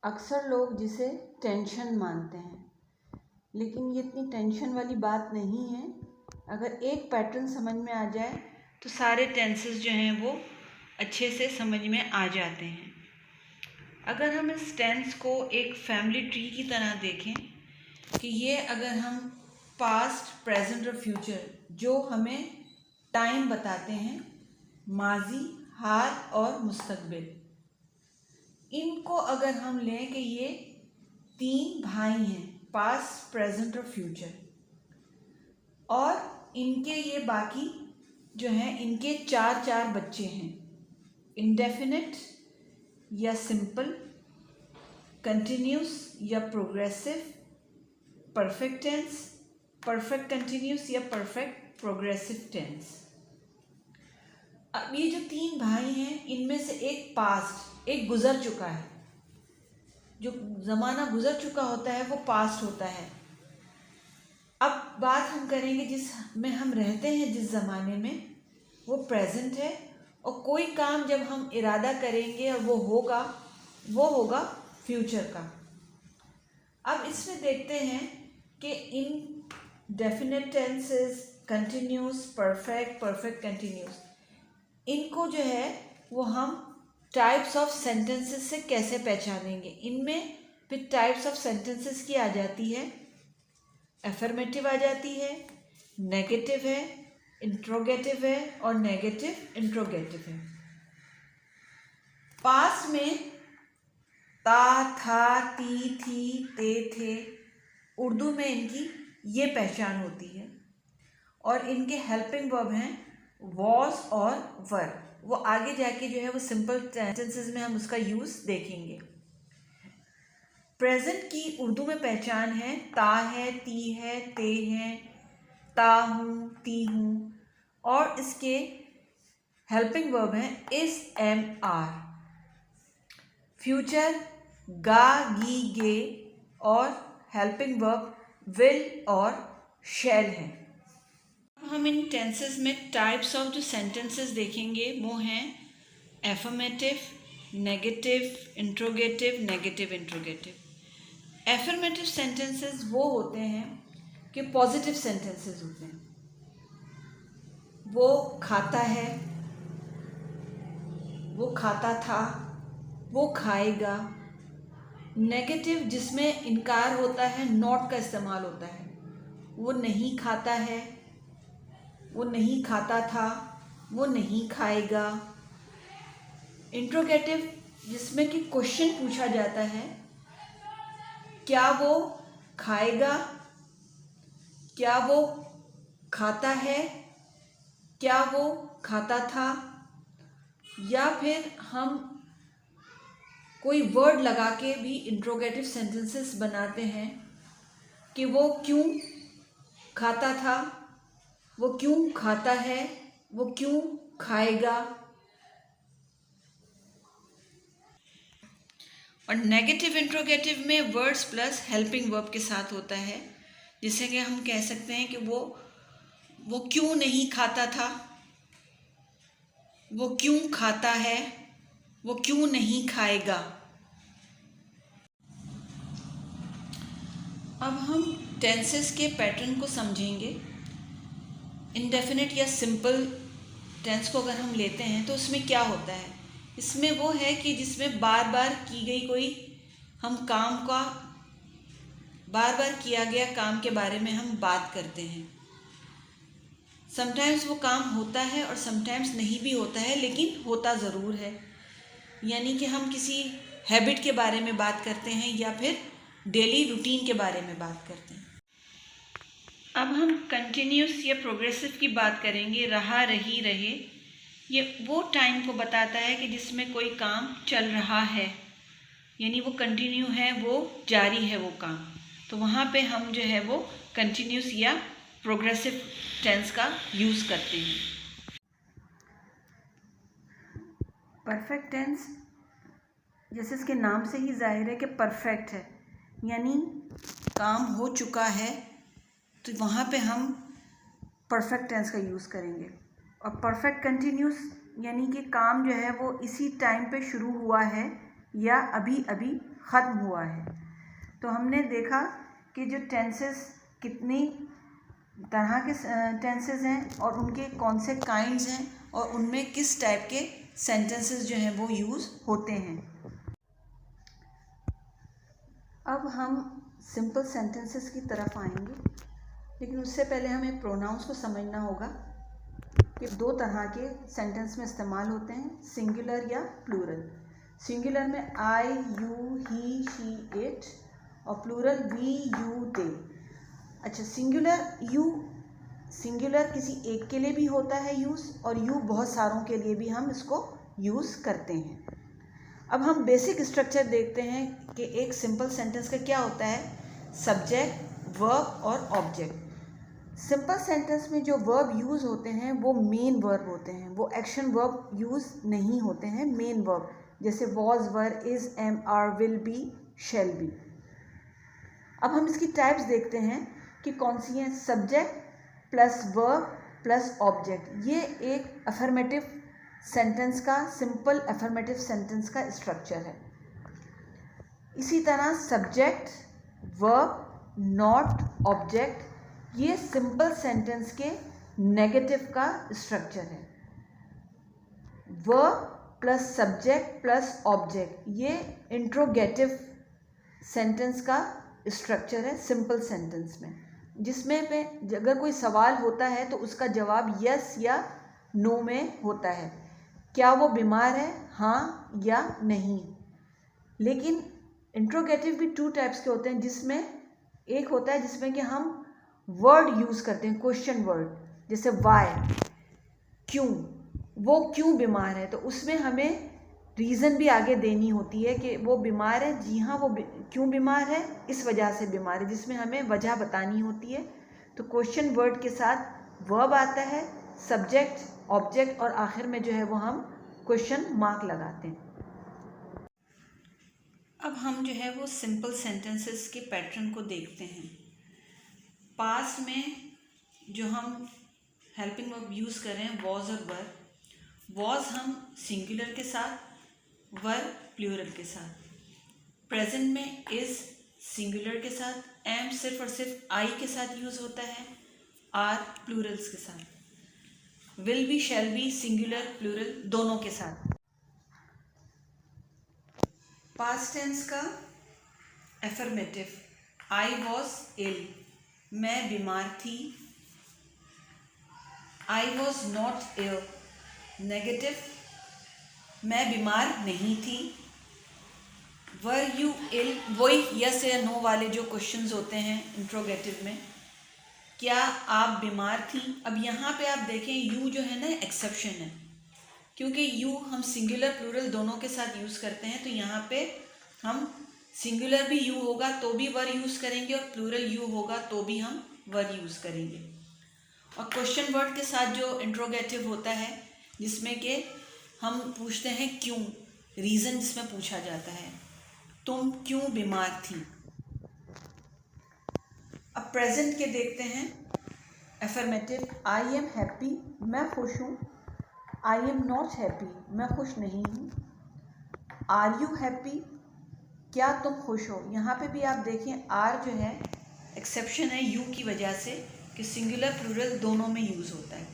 अक्सर लोग जिसे टेंशन मानते हैं, लेकिन ये इतनी टेंशन वाली बात नहीं है। अगर एक पैटर्न समझ में आ जाए तो सारे टेंसेस जो हैं वो अच्छे से समझ में आ जाते हैं। अगर हम इस टेंस को एक फैमिली ट्री की तरह देखें कि ये अगर हम पास्ट, प्रेजेंट और फ्यूचर जो हमें टाइम बताते हैं, माजी, हाल और मुस्तकबिल, इनको अगर हम लें कि ये 3 भाई हैं, पास्ट, प्रेजेंट और फ्यूचर, और इनके ये बाकी जो हैं इनके 4 बच्चे हैं, इंडेफिनिट या सिंपल, कंटिन्यूस या progressive, perfect tense, perfect continuous या परफेक्ट प्रोग्रेसिव टेंस। अब ये जो 3 भाई हैं इनमें से एक पास्ट, एक गुजर चुका है। जो ज़माना गुजर चुका होता है वो पास्ट होता है। अब बात हम करेंगे जिस में हम रहते हैं, जिस ज़माने में, वो प्रेजेंट है। और कोई काम जब हम इरादा करेंगे और वो होगा फ्यूचर का। अब इसमें देखते हैं कि इन definite tenses, continuous, perfect, perfect continuous, इनको जो है वो हम टाइप्स ऑफ सेंटेंसेस से कैसे पहचानेंगे। इनमें फिर टाइप्स ऑफ सेंटेंसेस की आ जाती है, एफर्मेटिव आ जाती है, नेगेटिव है, इंट्रोगेटिव है और नेगेटिव इंट्रोगेटिव है। पास्ट में ता, था, ती, थी, ते, थे, उर्दू में इनकी ये पहचान होती है। और इनके हेल्पिंग वर्ब हैं वॉज और वर। वो आगे जाके जो है वो सिंपल सेंटेंसेस में हम उसका यूज़ देखेंगे। प्रेजेंट की उर्दू में पहचान है ता है, ती है, ते हैं, ता हूँ, ती हूँ, और इसके हेल्पिंग वर्ब हैं इस, एम, आर। फ्यूचर गा, गी, गे, और हेल्पिंग वर्ब विल और शैल है। हम इन टेंसेस में टाइप्स ऑफ जो सेंटेंसेस देखेंगे वो हैं affirmative, negative, interrogative, negative interrogative. Affirmative sentences वो होते हैं कि पॉजिटिव सेंटेंसेस होते हैं। वो खाता है, वो खाता था, वो खाएगा। नेगेटिव जिसमें इनकार होता है, नॉट का इस्तेमाल होता है। वो नहीं खाता है, वो नहीं खाता था, वो नहीं खाएगा। इंट्रोगेटिव जिसमें कि क्वेश्चन पूछा जाता है, क्या वो खाएगा, क्या वो खाता है, क्या वो खाता था। या फिर हम कोई वर्ड लगा के भी इंट्रोगेटिव सेंटेंसेस बनाते हैं कि वो क्यों खाता था, वो क्यों खाता है, वो क्यों खाएगा। और नेगेटिव इंट्रोगेटिव में वर्ड्स प्लस हेल्पिंग वर्ब के साथ होता है, जिससे कि हम कह सकते हैं कि वो क्यों नहीं खाता था, वो क्यों खाता है, वो क्यों नहीं खाएगा। अब हम टेंसेस के पैटर्न को समझेंगे। इंडेफिनिट या सिंपल टेंस को अगर हम लेते हैं तो उसमें क्या होता है, इसमें वो है कि जिसमें बार बार की गई कोई, हम काम का बार बार किया गया काम के बारे में हम बात करते हैं। समटाइम्स वो काम होता है और समटाइम्स नहीं भी होता है, लेकिन होता ज़रूर है। यानी कि हम किसी हैबिट के बारे में बात करते हैं या फिर डेली रूटीन के बारे में बात करते हैं। अब हम कंटिन्यूस या प्रोग्रेसिव की बात करेंगे। रहा, रही, रहे, ये वो टाइम को बताता है कि जिसमें कोई काम चल रहा है, यानी वो कंटिन्यू है, वो जारी है वो काम। तो वहाँ पे हम जो है वो कंटिन्यूस या प्रोग्रेसिव टेंस का यूज़ करते हैं। परफेक्ट टेंस जैसे इसके नाम से ही जाहिर है कि परफेक्ट है, यानी काम हो चुका है, तो वहाँ पे हम परफेक्ट टेंस का यूज़ करेंगे। और परफेक्ट कंटिन्यूस यानी कि काम जो है वो इसी टाइम पे शुरू हुआ है या अभी अभी ख़त्म हुआ है। तो हमने देखा कि जो टेंसेस कितनी तरह के टेंसेस हैं और उनके कौन से काइंड्स हैं और उनमें किस टाइप के सेंटेंसेस जो हैं वो यूज़ होते हैं। अब हम सिंपल सेंटेंसेस की तरफ आएंगे, लेकिन उससे पहले हमें प्रोनाउंस को समझना होगा कि दो तरह के सेंटेंस में इस्तेमाल होते हैं, सिंगुलर या प्लूरल। सिंगुलर में आई, यू, ही, शी, इट, और प्लूरल वी, यू, दे। अच्छा, सिंगुलर किसी एक के लिए भी होता है यूज़, और यू बहुत सारों के लिए भी हम इसको यूज़ करते हैं। अब हम बेसिक स्ट्रक्चर देखते हैं कि एक सिंपल सेंटेंस का क्या होता है, सब्जेक्ट, वर्ब और ऑब्जेक्ट। सिंपल सेंटेंस में जो वर्ब यूज़ होते हैं वो मेन वर्ब होते हैं, वो एक्शन वर्ब यूज़ नहीं होते हैं, मेन वर्ब, जैसे was, were, is, am, are, will be, shall be. अब हम इसकी टाइप्स देखते हैं कि कौन सी हैं। Subject plus verb plus object, ये एक अफर्मेटिव सेंटेंस का, सिंपल अफर्मेटिव सेंटेंस का स्ट्रक्चर है। इसी तरह सब्जेक्ट, वर्ब, नॉट, ऑब्जेक्ट, ये सिंपल सेंटेंस के नेगेटिव का स्ट्रक्चर है। Verb plus subject plus object, ये इंट्रोगेटिव सेंटेंस का स्ट्रक्चर है सिंपल सेंटेंस में, जिसमें अगर कोई सवाल होता है तो उसका जवाब यस या नो में होता है। क्या वो बीमार है, हाँ या नहीं। लेकिन इंट्रोगेटिव भी टू टाइप्स के होते हैं, जिसमें एक होता है जिसमें कि हम वर्ड यूज़ करते हैं, क्वेश्चन वर्ड, जैसे वाई, क्यों, वो क्यों बीमार है, तो उसमें हमें रीज़न भी आगे देनी होती है कि वो बीमार है, जी हाँ वो क्यों बीमार है, इस वजह से बीमार है, जिसमें हमें वजह बतानी होती है। तो क्वेश्चन वर्ड के साथ वर्ब आता है, सब्जेक्ट, ऑब्जेक्ट, और आखिर में जो है वो हम क्वेश्चन मार्क लगाते हैं। अब हम जो है वो सिंपल सेंटेंसेस के पैटर्न को देखते हैं। पास्ट में जो हम हेल्पिंग वर्ब यूज़ कर रहे हैं वॉज और वर, वॉज हम सिंगुलर के साथ, वर प्लूरल के साथ। प्रेजेंट में इज़ सिंगुलर के साथ, एम सिर्फ और सिर्फ आई के साथ यूज़ होता है, आर प्लूरल्स के साथ, will be, shall be singular plural दोनों के साथ। पास्ट टेंस का एफर्मेटिव, आई वॉज इल, मैं बीमार थी। I was not ill, negative, मैं बीमार नहीं थी। वर यू इल, वही यस या नो वाले जो क्वेश्चंस होते हैं इंट्रोगेटिव में, क्या आप बीमार थी। अब यहाँ पे आप देखें यू जो है ना एक्सेप्शन है, क्योंकि यू हम सिंगुलर प्लूरल दोनों के साथ यूज़ करते हैं, तो यहाँ पे हम सिंगुलर भी यू होगा तो भी वर यूज़ करेंगे और प्लूरल यू होगा तो भी हम वर यूज़ करेंगे। और क्वेश्चन वर्ड के साथ जो इंट्रोगेटिव होता है, जिसमें कि हम पूछते हैं क्यों, रीज़न जिसमें पूछा जाता है, तुम क्यों बीमार थी। अब प्रेजेंट के देखते हैं एफर्मेटिव, आई एम हैप्पी, मैं खुश हूँ। आई एम नॉट हैप्पी, मैं खुश नहीं हूँ। आर यू हैप्पी, क्या तुम खुश हो। यहाँ पे भी आप देखें आर जो है एक्सेप्शन है यू की वजह से कि सिंगुलर प्लूरल दोनों में यूज़ होता है।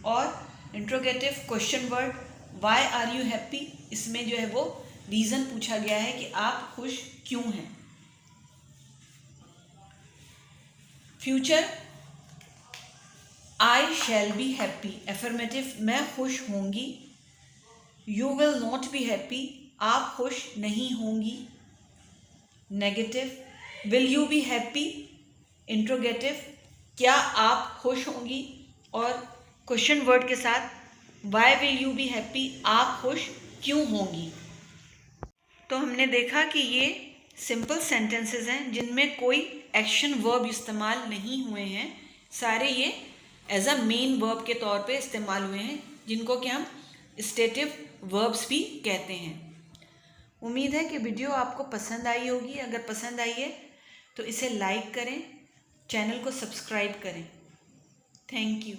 और interrogative question word why are you happy, इसमें जो है वो रीज़न पूछा गया है कि आप खुश क्यों हैं। Future, I shall be happy, affirmative, मैं खुश होंगी। You will not be happy, आप खुश नहीं होंगी। Negative, will you be happy, interrogative, क्या आप खुश होंगी। और क्वेश्चन वर्ड के साथ why will you be happy, आप खुश क्यों होंगी। तो हमने देखा कि ये सिंपल सेंटेंसेस हैं जिनमें कोई एक्शन वर्ब इस्तेमाल नहीं हुए हैं, सारे ये एज अ मेन वर्ब के तौर पे इस्तेमाल हुए हैं, जिनको कि हम स्टेटिव वर्ब्स भी कहते हैं। उम्मीद है कि वीडियो आपको पसंद आई होगी। अगर पसंद आई है तो इसे लाइक करें, चैनल को सब्सक्राइब करें। Thank you.